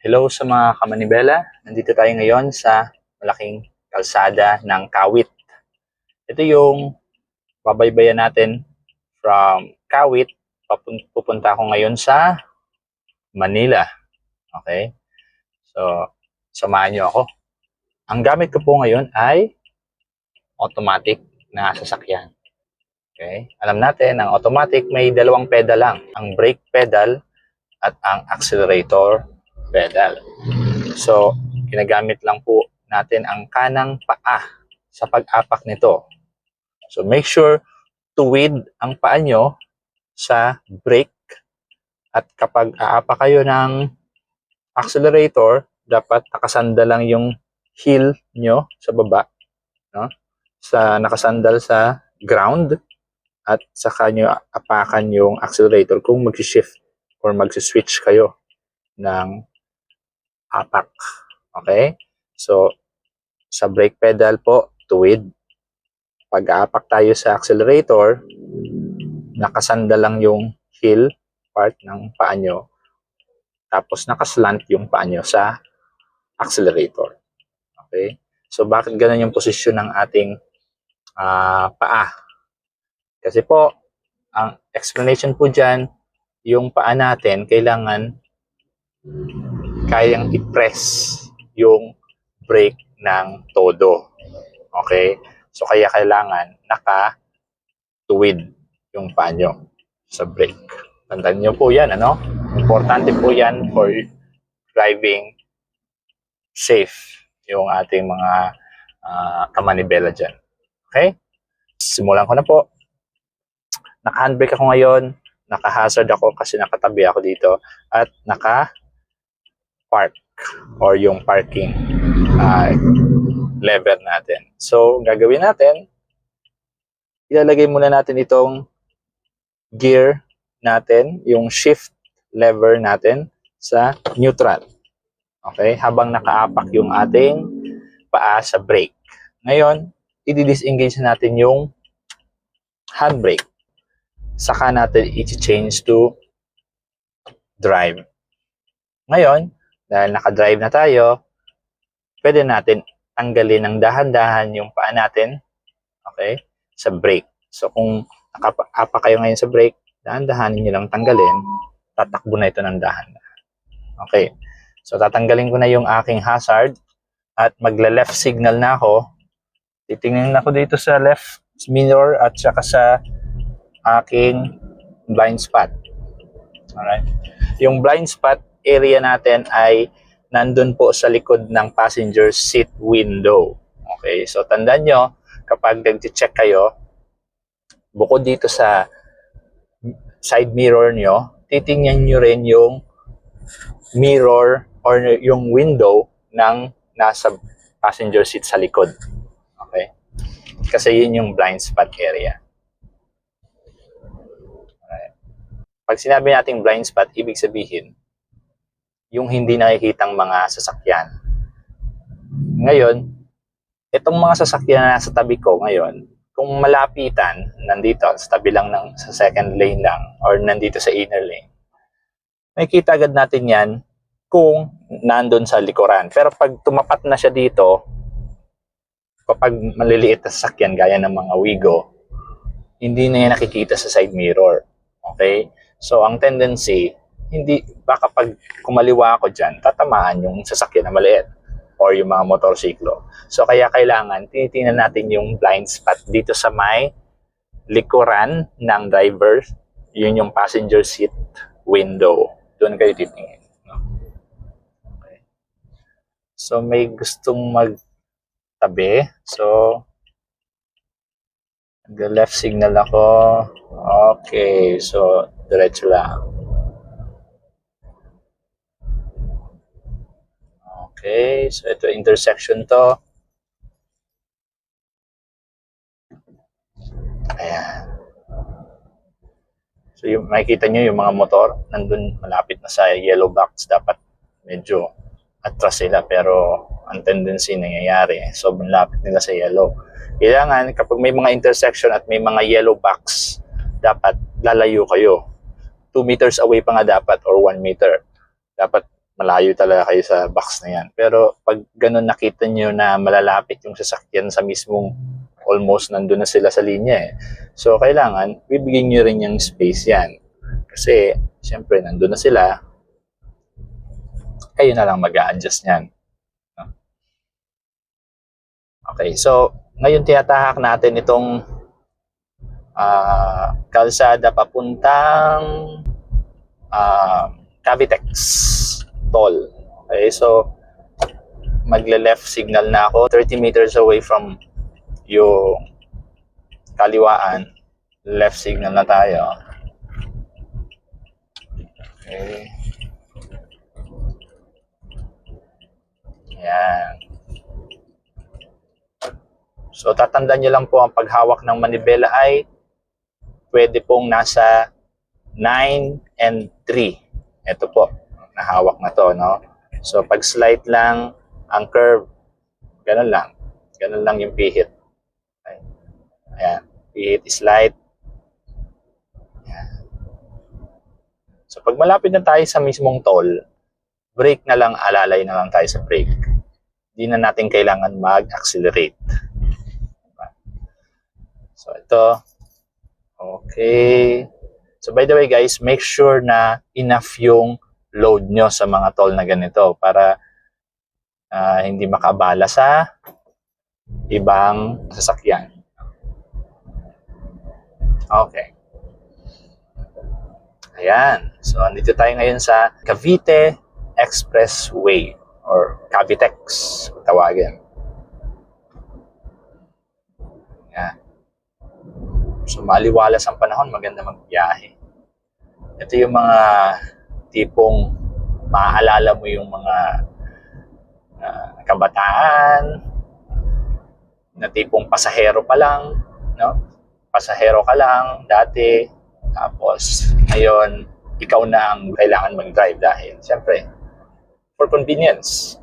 Hello sa mga kamanibela. Nandito tayo ngayon sa malaking kalsada ng Kawit. Ito yung babaybayan natin from Kawit. Pupunta ako ngayon sa Manila. Okay? So, samahan niyo ako. Ang gamit ko po ngayon ay automatic na sasakyan. Okay? Alam natin, ang automatic may dalawang pedal lang. Ang brake pedal at ang accelerator pedal. So, ginagamit lang po natin ang kanang paa sa pag-apak nito. So, make sure tuwid ang paa nyo sa brake at kapag aapak kayo ng accelerator, dapat nakasandal lang yung heel nyo sa baba, no? Nakasandal sa ground at saka nyo apakan yung accelerator kung mag-shift or mag-switch kayo ng apak. Okay? So, sa brake pedal po, tuwid. Pag aapak tayo sa accelerator, nakasandal lang yung heel part ng paa nyo. Tapos nakaslant yung paa nyo sa accelerator. Okay? So, bakit ganun yung posisyon ng ating paa? Kasi po, ang explanation po dyan, yung paa natin, kailangan kayang i-press yung brake ng todo. Okay? So, kaya kailangan naka-tuwid yung paa nyo sa brake. Tandaan nyo po yan, ano? Importante po yan for driving safe yung ating mga kamanibela dyan. Okay? Simulan ko na po. Naka-handbrake ako ngayon. Naka-hazard ako kasi nakatabi ako dito. At naka-park or yung parking lever natin. So, gagawin natin, ilalagay muna natin itong gear natin, yung shift lever natin sa neutral. Okay? Habang nakaapak yung ating paa sa brake. Ngayon, i-disengage natin yung handbrake. Saka natin i-change to drive. Ngayon, dahil naka-drive na tayo, pwede natin tanggalin ng dahan-dahan yung paa natin, okay, sa brake. So, kung nakapa kayo ngayon sa brake, dahan-dahanin nyo lang tanggalin, tatakbo na ito ng dahan-dahan. Okay. So, tatanggalin ko na yung aking hazard at magla-left signal na ako. Titingnan ako dito sa left mirror at saka sa aking blind spot. Alright. Yung blind spot area natin ay nandun po sa likod ng passenger seat window. Okay, so tandaan nyo, kapag nag-check kayo, bukod dito sa side mirror nyo, titingnan nyo rin yung mirror or yung window ng nasa passenger seat sa likod. Okay? Kasi yun yung blind spot area. Alright. Pag sinabi nating blind spot, ibig sabihin, yung hindi nakikitang mga sasakyan. Ngayon, itong mga sasakyan na nasa tabi ko ngayon, kung malapitan, nandito, sa tabi lang sa second lane lang, or nandito sa inner lane, makikita agad natin yan kung nandun sa likuran. Pero pag tumapat na siya dito, kapag maliliit na sasakyan gaya ng mga Wigo, hindi na yan nakikita sa side mirror. Okay? So, ang tendency, baka pag kumaliwa ako dyan, tatamaan yung sasakyan na maliit or yung mga motorsiklo. So, kaya kailangan, tinitingnan natin yung blind spot dito sa may likuran ng driver. Yun yung passenger seat window. Doon kayo titingin. No? Okay. So, may gustong magtabi. So, nag-left signal ako. Okay. So, diretso lang. Okay, so ito intersection to. Ayan. So yung makikita nyo yung mga motor, nandun malapit na sa yellow box. Dapat medyo atras sila pero ang tendency nangyayari, sobrang lapit nila sa yellow. Kailangan kapag may mga intersection at may mga yellow box, dapat lalayo kayo. 2 meters away pa nga dapat or 1 meter. Dapat malayo talaga kayo sa box na yan. Pero pag ganun nakita nyo na malalapit yung sasakyan sa mismong almost nandun na sila sa linya eh. So, kailangan, bibigyan nyo rin yung space yan. Kasi, siyempre, nandun na sila, kayo na lang mag-a-adjust yan. Okay, so, ngayon tinatahak natin itong kalsada papuntang Cavitex Toll. Okay, so, magle-left signal na ako 30 meters away from yung kaliwaan. Left signal na tayo. Okay. Yan. So, tatandaan nyo lang po ang paghawak ng manibela ay pwede pong nasa 9 and 3. Ito po, nahawak na to, no? So, pag slight lang ang curve, ganun lang. Ganun lang yung pihit. Okay. Ayan. Pihit is light. Ayan. So, pag malapit na tayo sa mismong toll, brake na lang, alalay na lang tayo sa brake. Hindi na natin kailangan mag-accelerate. So, ito. Okay. So, by the way guys, make sure na enough yung load nyo sa mga toll na ganito para hindi makabala sa ibang sasakyan. Okay. Ayan. So, andito tayo ngayon sa Cavite Expressway or Cavitex, tawagin. Ayan. So, maliwalas ang panahon, maganda magbiyahe. Ito yung mga tipong maaalala mo yung mga kabataan na tipong pasahero pa lang, no? Pasahero ka lang dati, tapos ngayon ikaw na ang kailangan mag-drive dahil siyempre for convenience.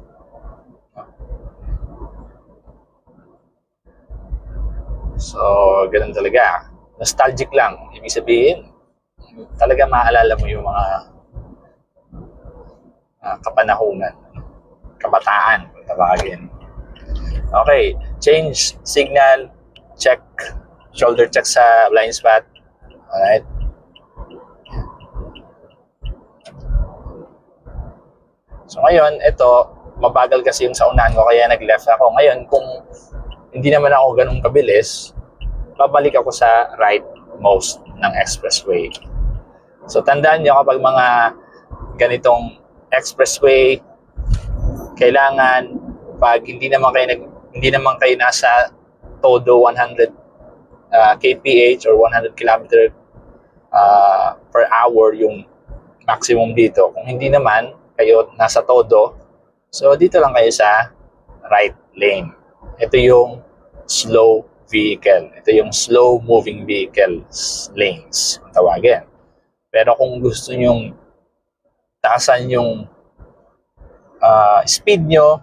So, ganun talaga. Nostalgic lang. Ibig sabihin, talaga maaalala mo yung mga kapanahunan, kabataan, kung tawagin. Okay, change signal, check, shoulder check sa blind spot. Alright. So ngayon, ito, mabagal kasi yung sa unahan ko, kaya nag-left ako. Ngayon, kung hindi naman ako ganun kabilis, babalik ako sa rightmost ng expressway. So tandaan nyo kapag mga ganitong expressway, kailangan pag hindi naman kayo nasa todo 100 kph or 100 km per hour yung maximum dito. Kung hindi naman kayo nasa todo, so dito lang kayo sa right lane. Ito yung slow vehicle. Ito yung slow moving vehicles lanes, tawagin. Pero kung gusto nyong taasan yung speed nyo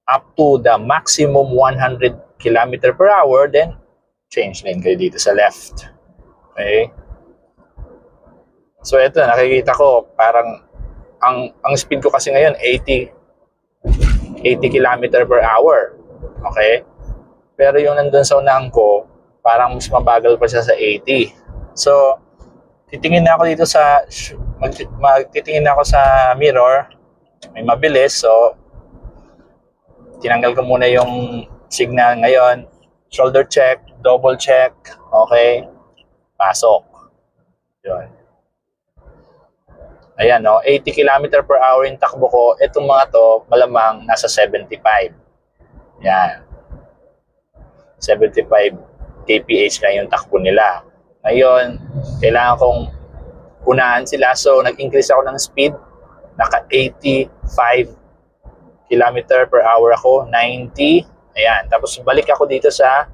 up to the maximum 100 km per hour, then change lane kayo dito sa left. Okay? So ito, nakikita ko parang ang speed ko kasi ngayon 80 km per hour. Okay? Pero yung nandun sa unahan ko, parang mas mabagal pa siya sa 80. So, titingin na ako dito sa magtitingin na ako sa mirror. May mabilis, so tinanggal ko muna yung signal ngayon. Shoulder check, double check, okay? Pasok. Yun. Ayan, no? 80 km per hour yung takbo ko. Itong mga to, malamang nasa 75. Yan. 75 kph na yung takbo nila. Ngayon, kailangan kong unahan sila. So, nag-increase ako ng speed. Naka 85 km per hour ako. 90. Ayan. Tapos, balik ako dito sa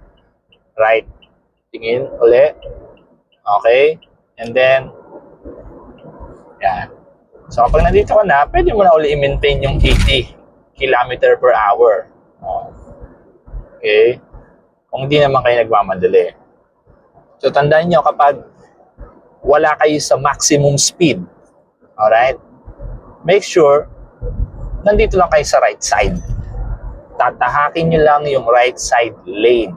right. Tingin ulit. Okay. And then, yan. So, kapag nandito ka na, pwede mo na uli i-maintain yung 80 km per hour. Okay? Kung hindi naman kayo nagmamadali. So, tandaan nyo, kapag wala kayo sa maximum speed, alright? make sure nandito lang kayo sa right side. Tatahakin nyo lang yung right side lane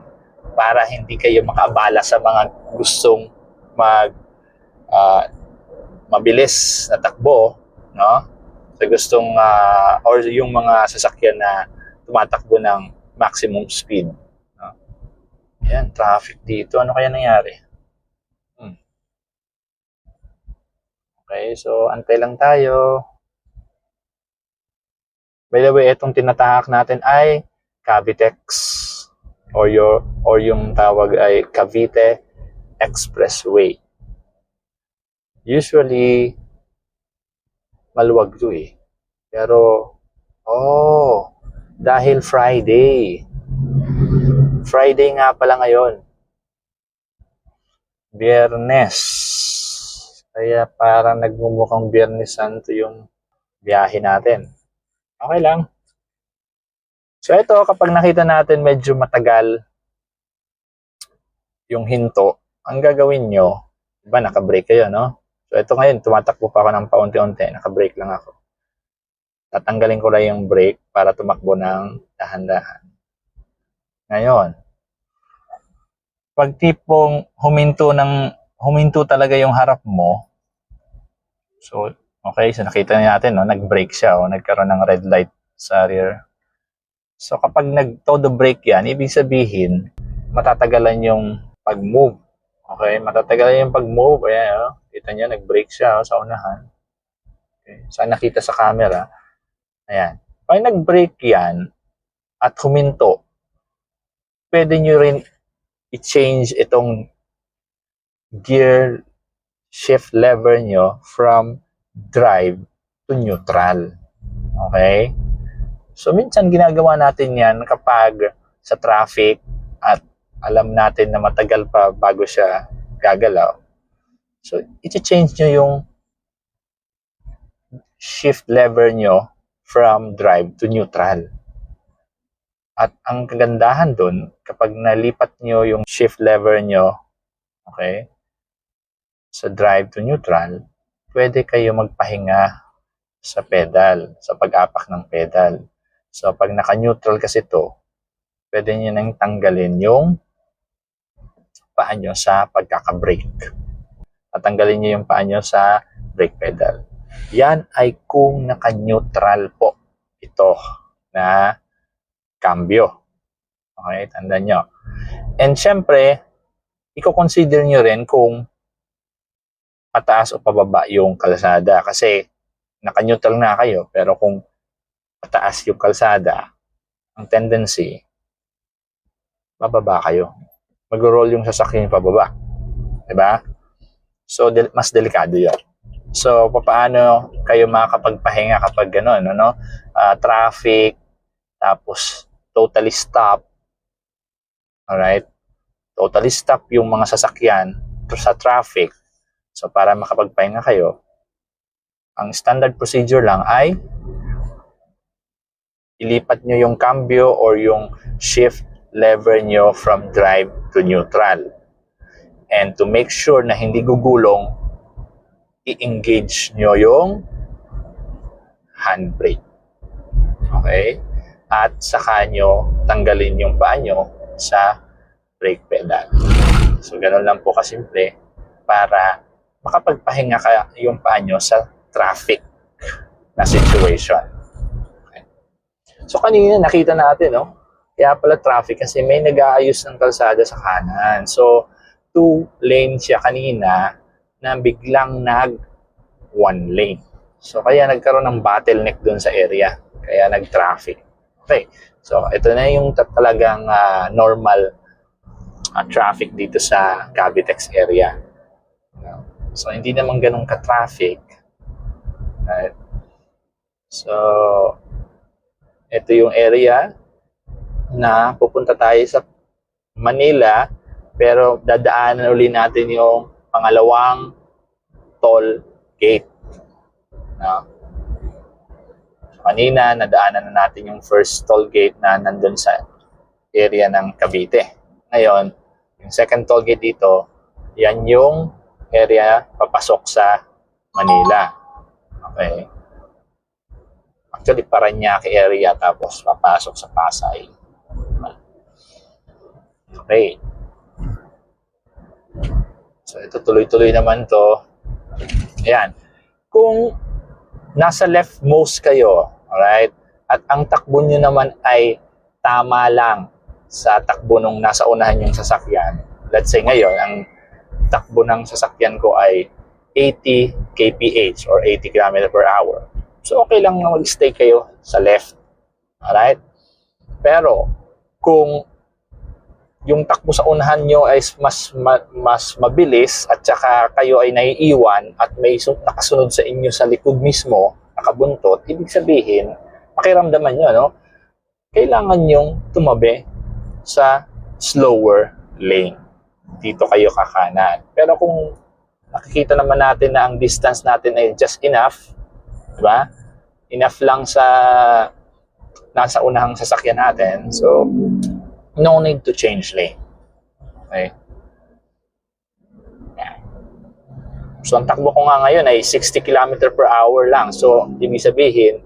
para hindi kayo makaabala sa mga gustong mabilis na takbo, no? Sa gustong or yung mga sasakyan na tumatakbo ng maximum speed, no? Yan, traffic dito. Ano kaya nangyari? Okay, so antay lang tayo. By the way, itong tinatahak natin ay Cavitex or yung tawag ay Cavite Expressway. Usually, maluwag to eh. Pero, dahil Friday. Friday nga pala ngayon. Biyernes. Kaya parang nagmumukhang Biyernes Santo yung biyahe natin. Okay lang. So ito, kapag nakita natin medyo matagal yung hinto, ang gagawin nyo, diba naka-brake kayo, no? So ito ngayon, tumatakbo pa ako ng paunti-unti, naka-brake lang ako. Tatanggalin ko lang yung brake para tumakbo ng dahan-dahan. Ngayon, pag tipong huminto talaga yung harap mo, so okay, so nakita natin, no, nag-brake siya, nagkaroon ng red light sa rear. So kapag nag-todo brake yan, ibig sabihin, matatagalan yung pag-move. Okay, matatagalan yung pag-move. Ayan, kita nyo, nag-brake siya sa unahan. Okay. Saan nakita sa camera? Ayan. Pag nag-brake yan at huminto, pwede nyo rin i-change itong gear shift lever nyo from drive to neutral. Okay? So, minsan ginagawa natin yan kapag sa traffic at alam natin na matagal pa bago siya gagalaw. So, i-change nyo yung shift lever nyo from drive to neutral. At ang kagandahan dun, kapag nalipat nyo yung shift lever nyo, okay, sa drive to neutral, pwede kayo magpahinga sa pedal, sa pag-apak ng pedal. So, pag naka-neutral kasi to, pwede nyo nang tanggalin yung paa nyo sa pagkaka-brake. Tatanggalin nyo yung paa nyo sa brake pedal. Yan ay kung naka-neutral po ito na cambio. Okay, tandaan nyo. And syempre, i-consider nyo rin kung pataas o pababa yung kalsada. Kasi naka-neutral na kayo, pero kung pataas yung kalsada, ang tendency, bababa kayo. Mag-roll yung sasakyan pababa. Diba? So, mas delikado yun. So, paano kayo makakapagpahinga kapag gano'n, ano? Traffic, tapos totally stop. Alright? Totally stop yung mga sasakyan sa traffic. So, para makapagpahinga kayo, ang standard procedure lang ay ilipat nyo yung cambio or yung shift lever nyo from drive to neutral. And to make sure na hindi gugulong, i-engage nyo yung handbrake. Okay? At saka nyo tanggalin yung paa nyo sa brake pedal. So, ganun lang po kasimple para makapagpahinga ka yung paa nyo sa traffic na situation. So, kanina nakita natin, no? Kaya pala traffic kasi may nag-aayos ng kalsada sa kanan. So, 2 lane siya kanina na biglang nag 1 lane. So, kaya nagkaroon ng bottleneck dun sa area. Kaya nag-traffic. Okay. So, ito na yung talagang normal traffic dito sa Cavitex area. So, hindi naman ganun ka-traffic. Right? So, ito yung area na pupunta tayo sa Manila, pero dadaanan uli natin yung pangalawang toll gate. No? So, kanina, nadaanan na natin yung first toll gate na nandun sa area ng Cavite. Ngayon, yung second toll gate dito, yan yung area papasok sa Manila. Okay. Actually, Parañaque area tapos papasok sa Pasay. Okay. So, ito tuloy-tuloy naman to. Ayan. Kung nasa leftmost kayo, alright, at ang takbo nyo naman ay tama lang sa takbo nung nasa unahan yung sasakyan. Let's say ngayon, ang takbo ng sasakyan ko ay 80 kph or 80 km per hour. So, okay lang na mag-stay kayo sa left. Alright? Pero, kung yung takbo sa unahan nyo ay mas mabilis at saka kayo ay naiiwan at may nakasunod sa inyo sa likod mismo, nakabuntot, ibig sabihin, pakiramdaman nyo, no? Kailangan nyong tumabi sa slower lane. Dito kayo kakanan. Pero kung nakikita naman natin na ang distance natin ay just enough, di ba? Enough lang sa nasa unahang sasakyan natin. So, no need to change lane. Okay? So, ang takbo ko nga ngayon ay 60 km per hour lang. So, ibig sabihin,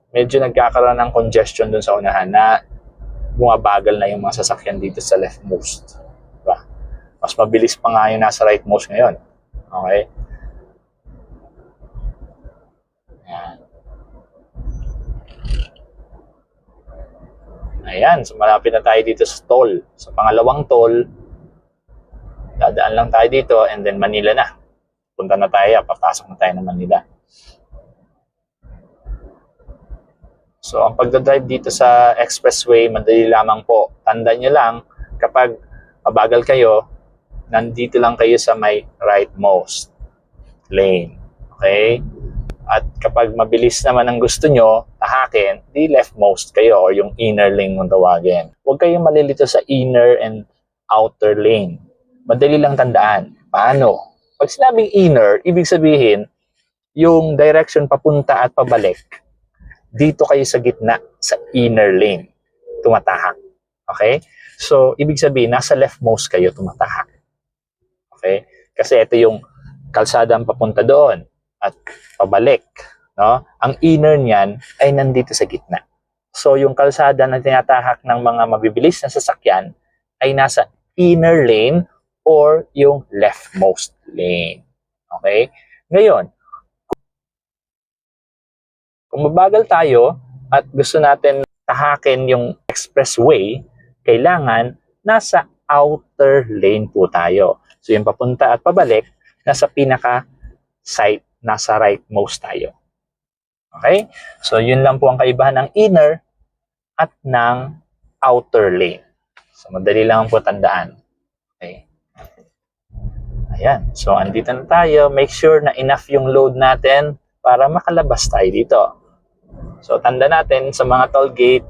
medyo nagkakaroon ng congestion dun sa unahan na bumabagal na yung mga sasakyan dito sa leftmost. Diba? Mas mabilis pa nga yung nasa rightmost ngayon. Okay? Ayan. Ayan, so malapit na tayo dito sa toll. Sa pangalawang toll, dadaan lang tayo dito and then Manila na. Punta na tayo, papasok na tayo ng Manila. So, ang pagdadrive dito sa expressway, madali lamang po. Tandaan nyo lang, kapag mabagal kayo, nandito lang kayo sa may rightmost lane. Okay? At kapag mabilis naman ang gusto nyo, tahakin, di leftmost kayo or yung inner lane mong tawagin. Huwag kayong malilito sa inner and outer lane. Madali lang tandaan. Paano? Pag sinabing inner, ibig sabihin, yung direction papunta at pabalik, dito kayo sa gitna, sa inner lane, tumatahak. Okay? So, ibig sabihin, nasa leftmost kayo tumatahak. Okay? Kasi ito yung kalsadang papunta doon at pabalik. No? Ang inner niyan ay nandito sa gitna. So, yung kalsada na tinatahak ng mga mabibilis na sasakyan ay nasa inner lane or yung leftmost lane. Okay? Ngayon, kung mabagal tayo at gusto natin tahakin yung expressway, kailangan nasa outer lane po tayo. So, yung papunta at pabalik, nasa pinaka-side, nasa rightmost tayo. Okay? So, yun lang po ang kaibahan ng inner at ng outer lane. So, madali lang po tandaan. Okay? Ayan. So, andito na tayo. Make sure na enough yung load natin para makalabas tayo dito. So, tanda natin sa mga toll gate,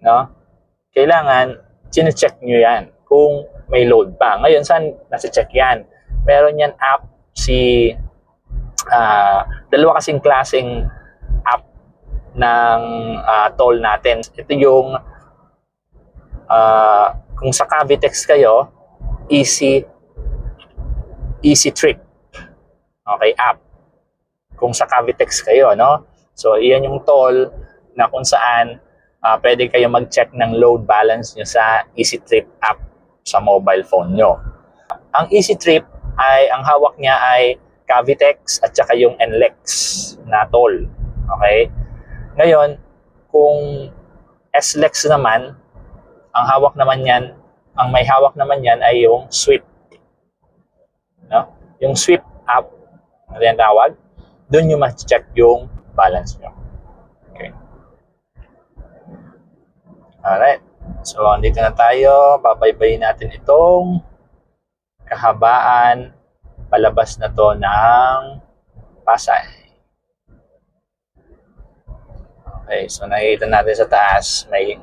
no? Kailangan, chine-check nyo yan kung may load pa. Ngayon, saan nasa-check yan? Meron yan app dalawa kasing klaseng app ng toll natin. Ito yung kung sa Cavitex kayo, Easy Trip. Okay, app. Kung sa Cavitex kayo, no? So, iyan yung toll na kung saan pwede kayo mag-check ng load balance nyo sa Easy Trip app sa mobile phone nyo. Ang Easy Trip ay, ang hawak niya ay Cavitex at saka yung NLEX na toll. Okay? Ngayon, kung SLEX naman, ang may hawak naman yan ay yung Swift. No? Yung Swift app, ano yan tawag? Doon nyo ma-check yung balance nyo. Okay. Alright. So, andito na tayo. Babaybayin natin itong kahabaan. Palabas na to ng Pasay. Okay. So, nakikita natin sa taas. May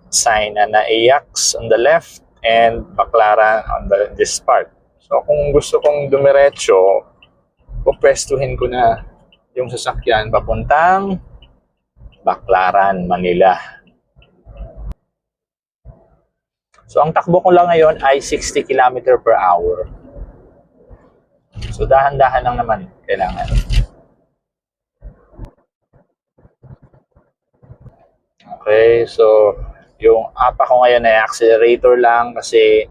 sign na Ajax on the left and Baclaran on this part. So, kung gusto kong dumiretso, pupwestuhin ko na yung sasakyan papuntang Baclaran, Manila. So, ang takbo ko lang ngayon ay 60 km per hour. So, dahan-dahan lang naman kailangan. Okay, so yung apa ko ngayon ay accelerator lang kasi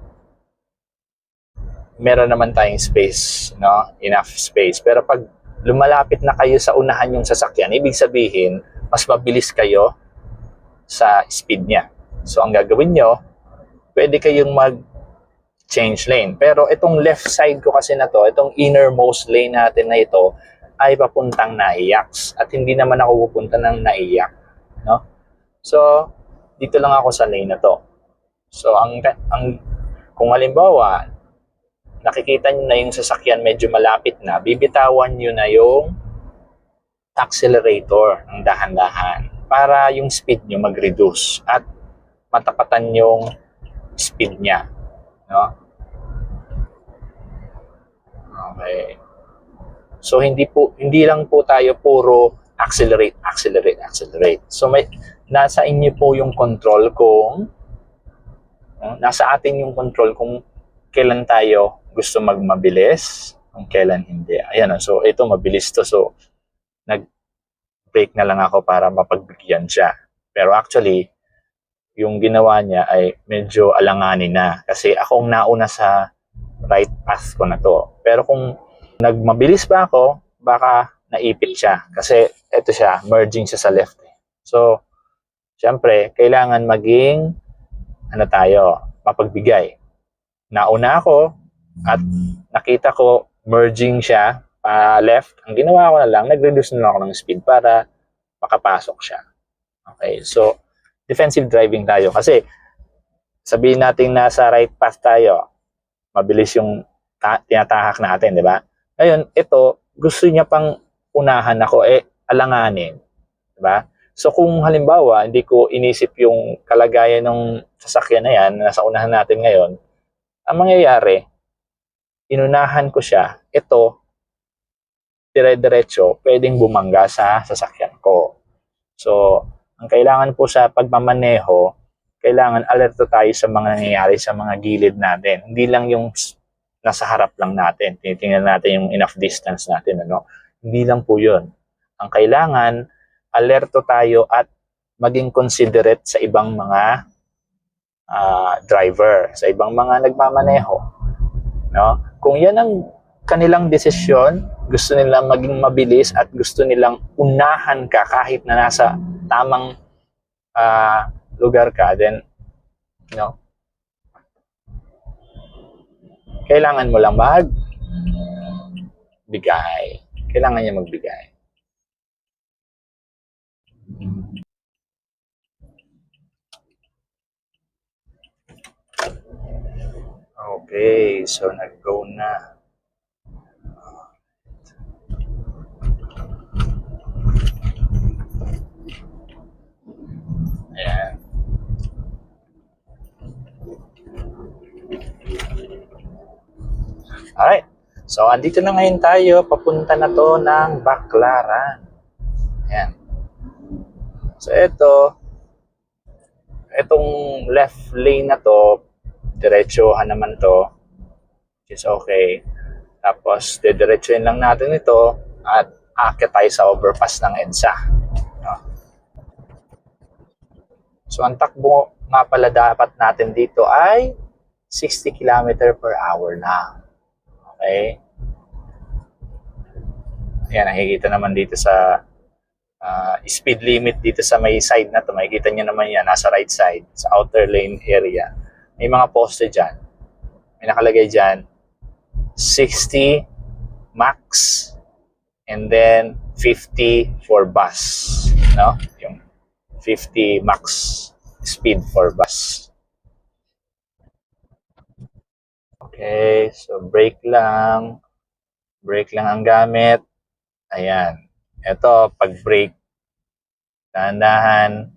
meron naman tayong space, no? Enough space. Pero pag lumalapit na kayo sa unahan yung sasakyan, ibig sabihin, mas mabilis kayo sa speed niya. So, ang gagawin nyo, pwede kayong mag-change lane. Pero itong left side ko kasi na to, itong innermost lane natin na ito, ay papuntang Naiyacs. At hindi naman ako pupunta ng Naiyak. No? So, dito lang ako sa lane na to. So, kung halimbawa, nakikita nyo na yung sasakyan medyo malapit na, bibitawan nyo na yung accelerator ng dahan-dahan para yung speed nyo mag-reduce at matapatan yung speed niya. No? Okay. So, hindi lang po tayo puro accelerate. So, nasa inyo po yung control nasa atin yung control kung kailan tayo gusto magmabilis, kung kailan hindi. Ayan, so ito mabilis to. So, nag-brake na lang ako para mapagbigyan siya. Pero actually, yung ginawa niya ay medyo alanganin na. Kasi akong nauna sa right path ko na to. Pero kung nagmabilis pa ako, baka naipit siya. Kasi ito siya, merging siya sa left. So, syempre, kailangan maging mapagbigay. Nauna ako at nakita ko merging siya left. Ang ginawa ko na lang, nag-reduce na lang ako ng speed para makapasok siya. Okay, so defensive driving tayo kasi sabihin natin nasa right path tayo, mabilis yung tinatahak natin, di ba? Ngayon, ito, gusto niya pang unahan ako, alanganin. Di ba? So kung halimbawa, hindi ko inisip yung kalagayan ng sasakyan na yan, nasa unahan natin ngayon, ang mangyayari, inunahan ko siya, ito, dire-diretso, pwedeng bumangga sa sasakyan ko. So, ang kailangan po sa pagmamaneho, kailangan alerto tayo sa mga nangyayari sa mga gilid natin. Hindi lang yung nasa harap lang natin. Tinitingnan natin yung enough distance natin. Ano? Hindi lang po yun. Ang kailangan, alerto tayo at maging considerate sa ibang mga driver, sa ibang mga nagmamaneho. No? Kung yan ang kanilang desisyon, gusto nilang maging mabilis at gusto nilang unahan ka kahit na nasa tamang lugar ka, then kailangan mo lang magbigay. Kailangan niya magbigay. Okay, so nag-go na. Ayan. Alright. So, andito na ngayon tayo. Papunta na to ng Baclaran. Ayan. So, itong left lane na to, diretsohan naman to, which is okay. Tapos, didiretsohin lang natin ito at aakyat tayo sa overpass ng EDSA. No? So, ang takbo nga pala dapat natin dito ay 60 km per hour na. Okay? Ayan, nakikita naman dito sa speed limit dito sa may side na to. Makikita nyo naman yan, nasa right side, sa outer lane area. May mga poste dyan. May nakalagay dyan, 60 max and then 50 for bus. No? Yung 50 max speed for bus. Okay, so brake lang. Brake lang ang gamit. Ayan. Ito, pag brake, dahan-dahan,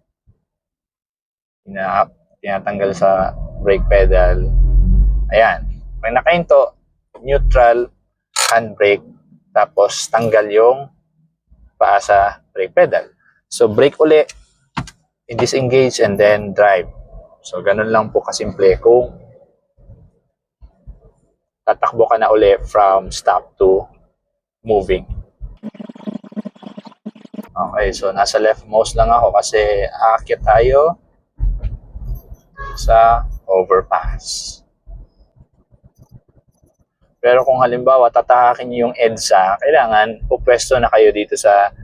tinatanggal sa brake pedal. Ayan. Pag nakahinto, neutral, handbrake, tapos tanggal yung paa sa brake pedal. So, brake uli, disengage, and then drive. So, ganun lang po kasimple kung tatakbo ka na uli from stop to moving. Okay, so nasa leftmost lang ako kasi aakyat tayo sa overpass. Pero kung halimbawa tatahakin niyo yung EDSA, kailangan pupwesto na kayo dito sa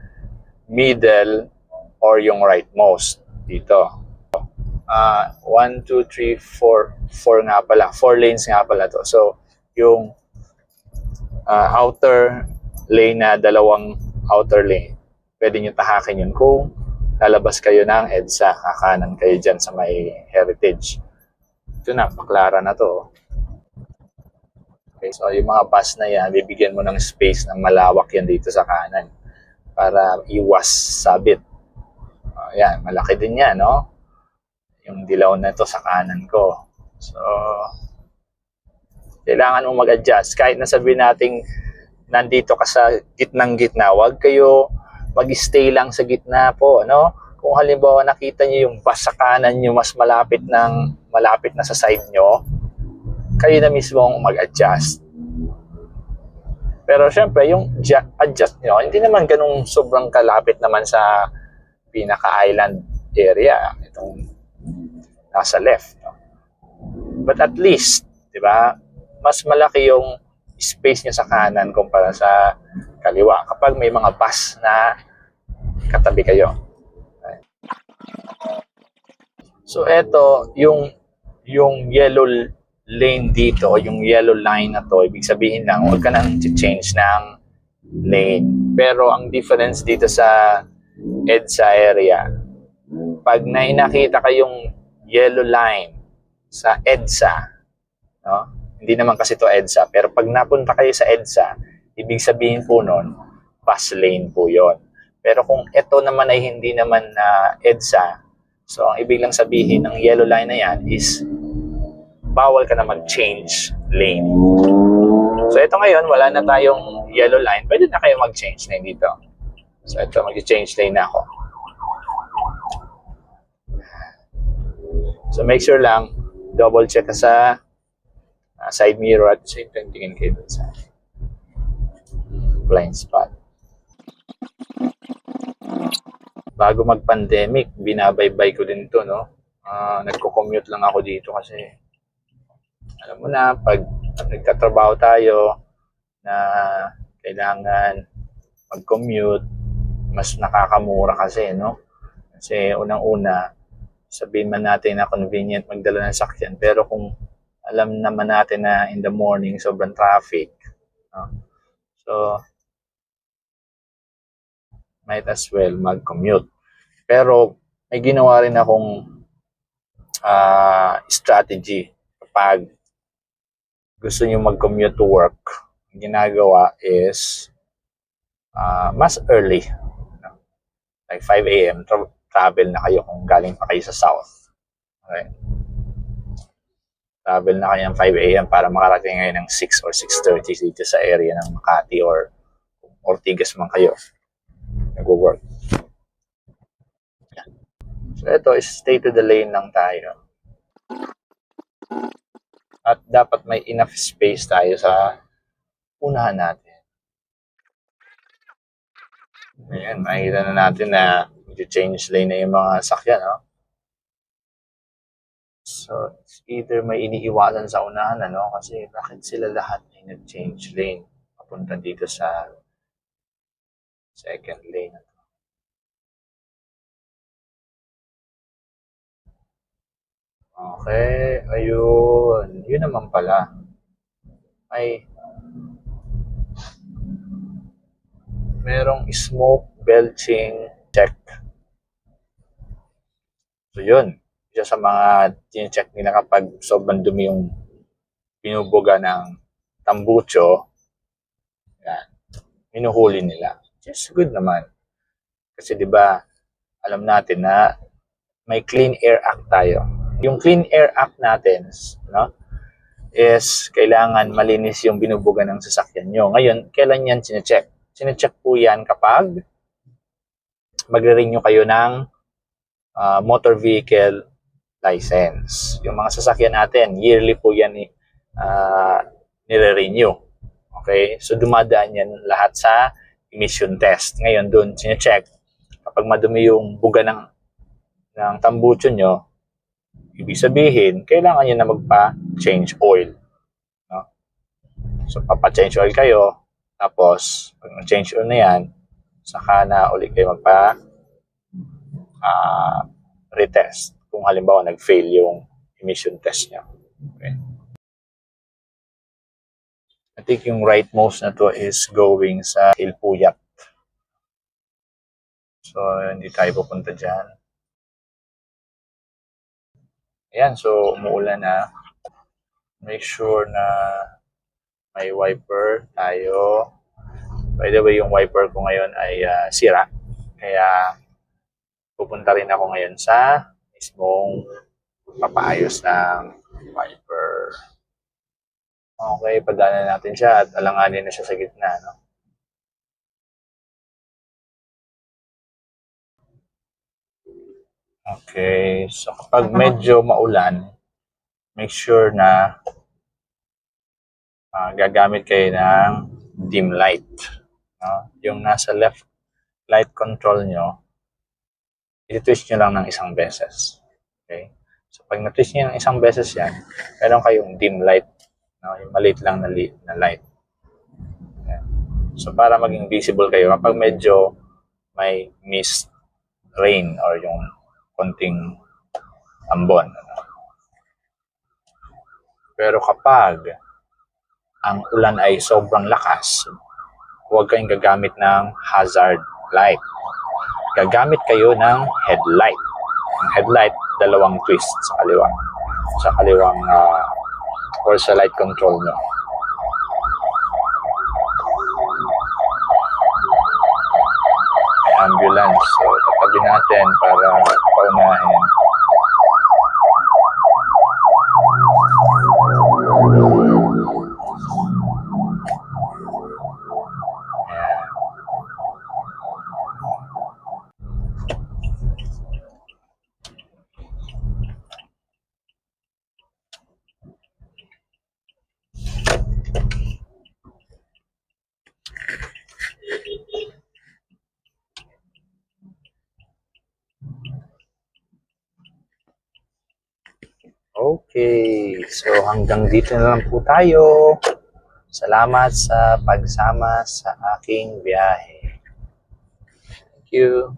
middle or yung rightmost dito. 1, 2, 3, 4 nga pala. 4 lanes nga pala to. So, yung outer lane na dalawang outer lane, pwede nyo tahakin yun kung lalabas kayo ng EDSA, kakanan kayo dyan sa may heritage. Ito na, paklara na to. Okay, so yung mga bus na yan, bibigyan mo ng space ng malawak yan dito sa kanan para iwas sabit. Yan, malaki din yan, no? Yung dilaw na to sa kanan ko. So, kailangan mo mag-adjust. Kahit nasabihin nating nandito ka sa gitnang-gitna, huwag kayo mag-stay lang sa gitna po, no? Kung halimbawa nakita niyo yung bus sa kanan niyo mas malapit na sa side niyo, kayo na mismo mag-adjust. Pero syempre, yung adjust nyo, hindi naman ganung sobrang kalapit naman sa pinaka-island area, itong nasa left. No? But at least, di ba, mas malaki yung space nyo sa kanan kumpara sa kaliwa kapag may mga bus na katabi kayo. Okay. So, eto, yung yellow lane dito, yung yellow line na to, ibig sabihin lang, huwag ka nang change ng lane. Pero ang difference dito sa EDSA area, pag nakita kayong yellow line sa EDSA, no? Hindi naman kasi to EDSA, pero pag napunta kayo sa EDSA, ibig sabihin po nun, bus lane po yon. Pero kung ito naman ay hindi naman na EDSA, so ang ibig lang sabihin ng yellow line na yan is bawal ka na mag-change lane. So ito ngayon, wala na tayong yellow line. Pwede na kayo mag-change lane dito. So ito, mag-change lane na ako. So make sure lang, double check ka sa side mirror at the same time tingin kayo sa blind spot. Bago mag-pandemic, binabaybay ko din to, no? Nagko-commute lang ako dito kasi alam mo na, pag nagtatrabaho tayo na kailangan mag-commute, mas nakakamura kasi, no? Kasi unang-una, sabihin man natin na convenient magdala ng sakyan, pero kung alam naman natin na in the morning, sobrang traffic, no? So, might as well mag-commute. Pero, may ginawa rin akong strategy kapag gusto nyo mag-commute to work, ang ginagawa is mas early. Like 5 a.m. Travel na kayo kung galing pa kayo sa south. Okay. Travel na kayo ng 5 a.m. para makarating ngayon ng 6 or 6:30 dito sa area ng Makati or Ortigas man kayo. Nag-work. So ito is stay to the lane lang tayo. At dapat may enough space tayo sa unahan natin. Ayan, makikita na natin na change lane na yung mga sakyan, no? So, it's either may iniiwasan sa unahan, ano? Kasi bakit sila lahat ay nag-change lane papunta dito sa second lane. Okay, ayun. Yun naman pala. Ay, merong smoke belching check. So, yun. Isa sa mga check nila kapag sobrang dumi yung binubuga ng tambucho, yan, minuhuli nila. Just good naman. Kasi 'di ba, alam natin na may Clean Air Act tayo. Yung Clean Air Act natin, no, is kailangan malinis yung binubuga ng sasakyan nyo. Ngayon, kailan yan sine-check? Sine-check po yan kapag magre-renew kayo ng motor vehicle license. Yung mga sasakyan natin, yearly po yan nire-renew. Okay? So, dumadaan yan lahat sa emission test. Ngayon, doon sine-check Kapag madumi yung buga ng tambucho nyo, ibig sabihin, kailangan nyo na magpa-change oil. No? So, papa-change oil kayo, tapos, pag change oil na yan, saka na ulit kayo retest kung halimbawa nag-fail yung emission test nyo. Okay. I think yung rightmost na to is going sa Hilpuyat. So, hindi tayo pupunta dyan. Ayan, so umuulan na. Make sure na may wiper tayo. By the way, yung wiper ko ngayon ay sira. Kaya pupunta rin ako ngayon sa mismong papaayos ng wiper. Okay, padaanan natin siya at alanganin na siya sa gitna. No? Okay, so kapag medyo maulan, make sure na gagamit kayo ng dim light. No? Yung nasa left light control nyo, i-twist nyo lang ng isang beses. Okay? So pag na-twist nyo ng isang beses yan, meron kayong dim light. No? Yung maliit lang na light. Okay. So para maging visible kayo, kapag medyo may mist, rain, or yung konting ambon. Ano? Pero kapag ang ulan ay sobrang lakas, huwag kayong gagamit ng hazard light. Gagamit kayo ng headlight. Ang headlight, dalawang twist sa kaliwa. Sa kaliwang or sa light control nyo. May ambulance. So, tatabi natin para paunahin. Okay, so hanggang dito na lang po tayo. Salamat sa pagsama sa aking biyahe. Thank you.